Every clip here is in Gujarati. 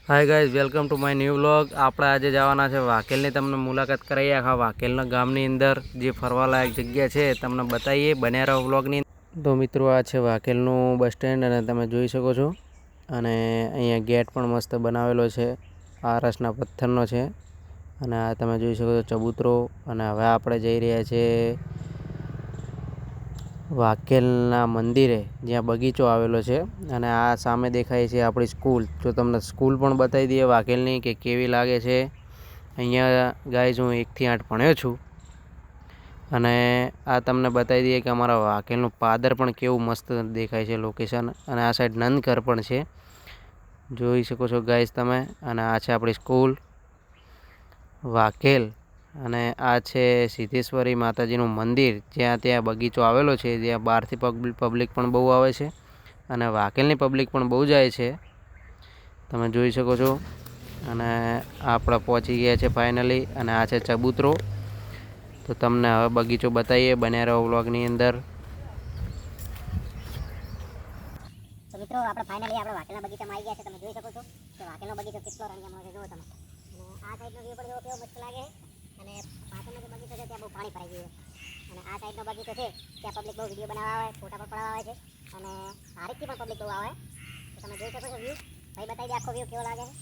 Hi guys, welcome to my new vlog. આપણે આજે જવાના છે વાકેલની. તમને મુલાકાત કરાવીએ આખા વાકેલના ગામની અંદર જે ફરવાલાયક જગ્યા છે તમને બતાવીએ. બન્યા રહો વ્લોગની. તો મિત્રો, આ છે વાકેલનું બસ સ્ટેન્ડ અને તમે જોઈ શકો છો. અને અહીંયા ગેટ પણ મસ્ત બનાવેલો છે, આરસના પથ્થરનો છે. અને આ તમે જોઈ શકો છો ચબૂતરો. અને હવે આપણે જઈ રહ્યા છીએ વાકેલના મંદિરે, જ્યાં બગીચો આવેલો છે. અને આ સામે દેખાય છે આપણી સ્કૂલ. જો તમને સ્કૂલ પણ બતાવી દઈએ વાકેલની કે કેવી લાગે છે. અહીંયા ગાઈઝ હું 1 થી 8 ભણ્યો છું. અને આ તમને બતાવી દઈએ કે અમારા વાકેલનું પાદર પણ કેવું મસ્ત દેખાય છે લોકેશન. અને આ સાઈડ નંદઘર પણ છે, જોઈ શકો છો ગાઈઝ તમે. અને આ છે આપણી સ્કૂલ વાકેલ. અને આ છે સિદ્ધેશ્વરી માતાજીનું મંદિર, જ્યાં ત્યાં બગીચો આવેલો છે, જ્યાં બહારથી પબ્લિક પણ બહુ આવે છે. અને વાકેલની પબ્લિક પણ બહુ જાય છે, તમે જોઈ શકો છો. અને આપણે પહોંચી ગયા છે ફાઇનલી. અને આ છે ચબૂતરો. તો તમને હવે બગીચો બતાવીએ. બન્યા રહો વ્લોગની અંદર. તો મિત્રો, આપણે ફાઇનલી આપણે વાકેલના બગીચામાં આવી ગયા છે. તમે જોઈ શકો છો કે વાકેલનો બગીચો કેટલો રંગીન છે. જુઓ તમે. અને આ સાઈડનો વ્યૂ પણ જુઓ કેવો મસ્ત લાગે. અને પાછળનો જે બગીચો છે ત્યાં બહુ પાણી ભરાઈ ગયું છે. અને આ સાઈડનો બગીચો છે ત્યાં પબ્લિક બહુ વિડીયો બનાવવા આવે, ફોટા પણ પડાવવા આવે છે. અને હારીજથી પણ પબ્લિક બહુ આવે. તો તમે જોઈ શકો છો વ્યૂ. ભાઈ બતાવી દે આખો વ્યૂ કેવો લાગે છે.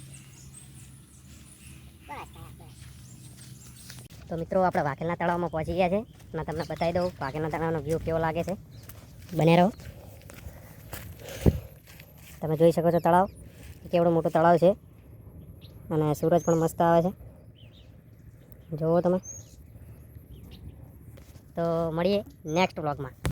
બસ. તો મિત્રો, આપણે વાકેલના તળાવમાં પહોંચી ગયા છે. અને તમને બતાવી દઉં વાકેલના તળાવનો વ્યૂ કેવો લાગે છે. બને રહો. તમે જોઈ શકો છો તળાવ, કેવડું મોટું તળાવ છે. અને સૂરજ પણ મસ્ત આવે છે, જુઓ તમે. તો મળીએ નેક્સ્ટ વ્લોગમાં.